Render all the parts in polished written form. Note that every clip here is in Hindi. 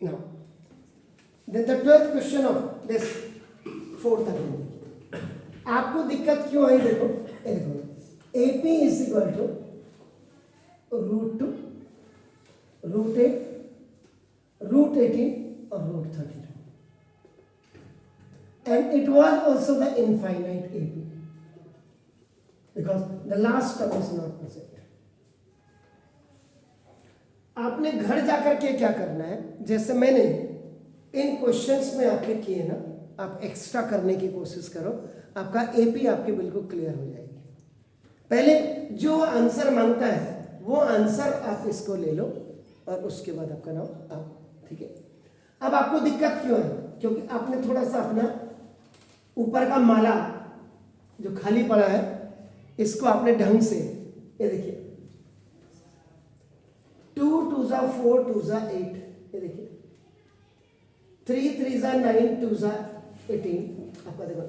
Now, then the 12th question of this 4th again, आपको दिक्कत क्यों आई? देखो ये देखो, AP इज इक्वल टू √2, √8, √18 और √32, and it was also the infinite AP because the last term is not present. आपने घर जाकर के क्या करना है, जैसे मैंने इन क्वेश्चंस में आपके किए ना, आप एक्स्ट्रा करने की कोशिश करो, आपका एपी आपके बिल्कुल क्लियर हो जाएगी. पहले जो आंसर मांगता है वो आंसर आप इसको ले लो और उसके बाद आपका नाम आप, ठीक है. अब आपको दिक्कत क्यों है? क्योंकि आपने थोड़ा सा अपना ऊपर का माला जो खाली पड़ा है इसको आपने ढंग से, ये देखिए 2 2 4 2 8, ये देखिए 3 3 9 2 18, आपका देखो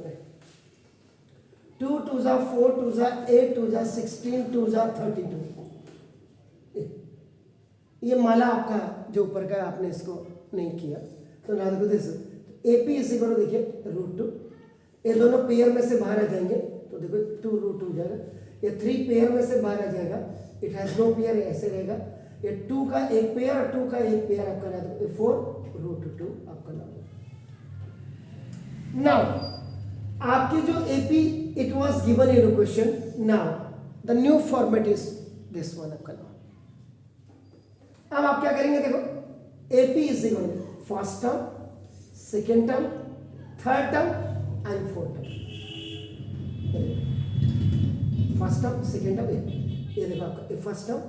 2 2 4 2 8 2 16 2 32, ये माला आपका जो ऊपर का आपने इसको नहीं किया तो ना देखो दिस एपी इसी को देखिए √2, ये दोनों पेयर में से बाहर आ जाएंगे तो देखो 2 √2 हो जाएगा. ये 3 पेयर में से बाहर आ जाएगा, इट हैज नो पेयर, ऐसे रहेगा. ये 2 का एक पेयर और 2 का एक पेयर आपका ना, तो 4 √2 आपका नाम. नाउ आपकी जो AP it was given in question, now the new format is this one आपका नाम. अब आप क्या करेंगे? देखो AP is equal first term, second term, third term and fourth term. First term, second term, ये देखो आपका first term,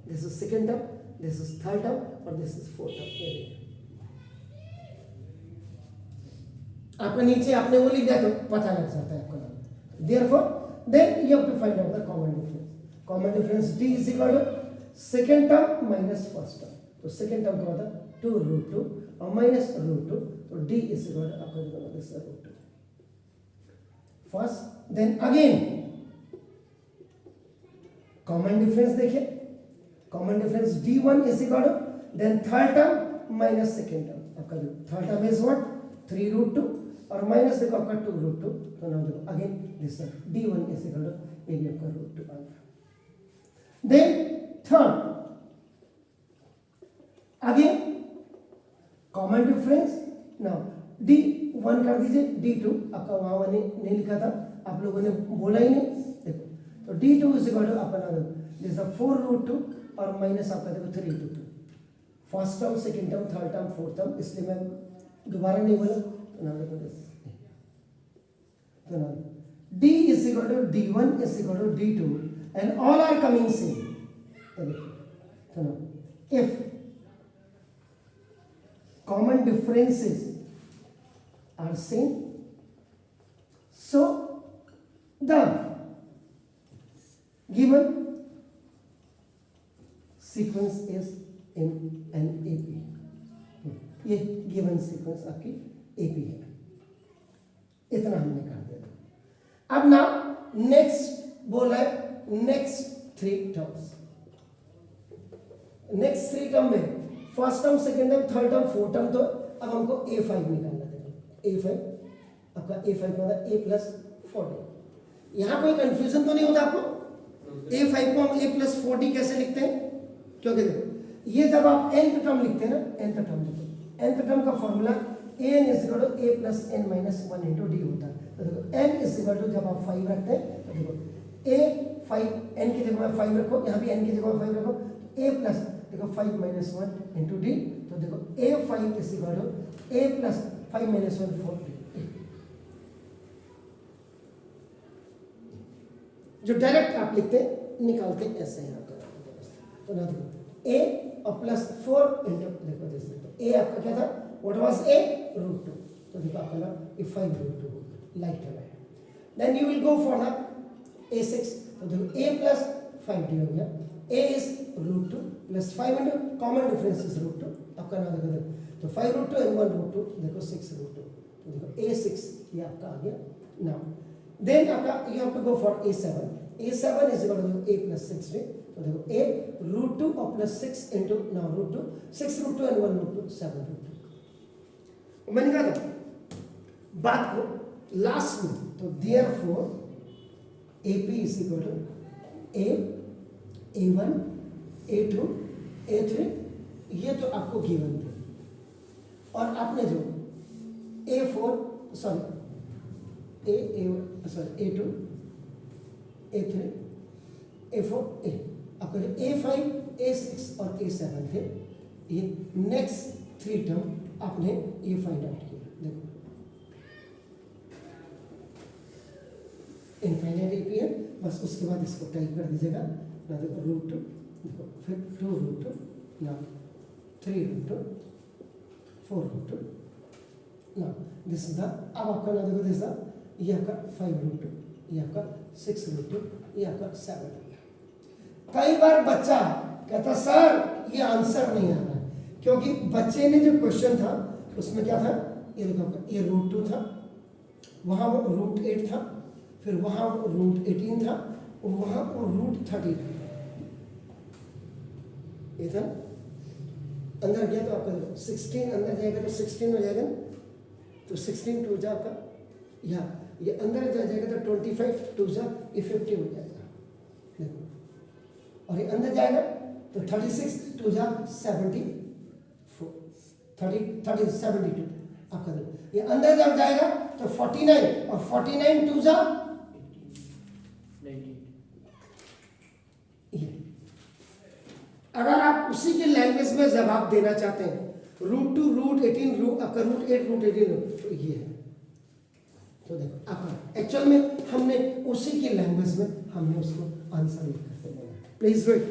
this is second term, this is third term और दिस इज फोर्थ टर्म. आपका नीचे आपने वो लिख दिया तो पता लग जाता है आपको नाम. Therefore then you have to find out the common difference. Common difference d is equal to second term minus first term. तो सेकेंड टर्म का मतलब 2 √2 और माइनस √2, तो d इज इक्वल टू आपका जो this √2 first. Then again common difference देखिए, common difference d1 is equal to then third term minus second term. आपका जो थर्ड टर्म इज व्हाट 3 √2 और माइनस देखो आपका 2 √2, तो नाउ देखो again this d1 is equal to ये भी आपका √2 आ गया. Then third again common difference, now d1 कर दीजिए, d2 आपका वहां मैंने नहीं लिखा था, आप लोगों ने बोला ही नहीं. देखो तो d2 इज इक्वल टू आपका नाम जैसा 4 √2 और माइनस आपका देखो 3 √2. First term, second term, third term, fourth term, इसलिए मैं दोबारा नहीं बोला. तो नाम देखो दिस, तो नाम d is equal to d1 is equal to d2 and all are coming same. तो now if common differences are same, so the given sequence is in an AP. ये given sequence आपकी AP है. इतना हमने कर दिया. अब ना नेक्स्ट बोल रहा है नेक्स्ट 3 टर्म्स. नेक्स्ट 3 टर्म में first term, second term, third term, fourth term, तो अब हमको a5 निकालना है. a5 आपका a5 मतलब a प्लस 40. यहाँ कोई कंफ्यूजन तो नहीं होता आपको? a5 को हम a प्लस 40 कैसे लिखते हैं? क्योंकि देखो ये जब आप nth टर्म लिखते हैं ना, nth टर्म लिखते हैं, nth टर्म का formula an is equal to a plus n minus 1 into d होता है. तो देखो n इज इक्वल टू जब आप 5 रखते हैं तो देखो a5 n की जगह में 5 रखो, यहाँ भी n की जगह में 5 रखो, a प्लस देखो 5 माइनस 1 इंटू डी. तो देखो a5 is equal to a plus 5 minus 1 4 d. जो डायरेक्ट आप लिखते निकालते ऐसे यहाँ पर. तो ना देखो a और प्लस 4 इंटू देखो दिस, तो a आपका क्या था, व्हाट वाज a √2. तो देखो आपका ना ये 5 √2 लाइक है. Then you will go for the a6. तो देखो a प्लस 5d हो गया. a is √2 plus 5 into common difference is √2 आपका ना देखो. तो 5 √2 एंड 1 √2 देखो 6 √2. तो देखो a6 ये आपका आ गया. नाउ देन आपका you have to go for a7. a7 is equal to a plus 6d. तो देखो a √2 और प्लस 6 इंटू नाउ √2 6 √2 एंड 1 √2 7 √2. मैंने कहा था बात को लास्ट में, तो therefore AP is equal to A, A1, A2, A3, ये तो आपको गिवन थे, और आपने जो A4 sorry A2, A3, A4, A, आपका जो A5, A6 और A7 थे, ये नेक्स्ट 3 टर्म आपने ये फाइंड आउट किया। देखो इनफाइनाइट AP है, बस उसके बाद इसको टाइप कर दीजिएगा ना, देखो रूट 2, देखो फिर 2 रूट 2, ना 3 रूट 2, 4 रूट 2, ना दिस इज द, अब आपका ना देखो दिस द, ये आपका 5 रूट 2, ये आपका 6 रूट 2, ये आपका 7 रूट 2। कई बार बच्चा कहता सर ये आंसर नहीं आ रहा है, क्योंकि बच्चे ने जो क्वेश्चन था उसमें क्या था, ये देखो ये रूट 2 था, वहाँ वो रूट 8 था, फिर वहाँ वो रूट 18 था, और वहाँ वो रूट 30 था, ये था अंदर गया तो आपका 16 अंदर जाएगा तो 16 हो जाएगा, तो 16 टू जा आपका, या ये अंदर जाएगा तो 25 टू जा ये 50 हो जाएगा, देखो, और ये अंदर जाएगा तो 36 टू जा 74, 72 आपका देखो, ये अंदर जब जाएगा तो 49, और 49 टू जा ये। अगर आप उसी के लैंग्वेज में जवाब देना चाहते हैं, रूट 2 रूट 18 रूट आपका रूट 8 रूट 18, तो ये है, तो देखो आपका एक्चुअल में हमने उसी के लैंग्वेज में हमने उसको आंसर लिखा। Please wait.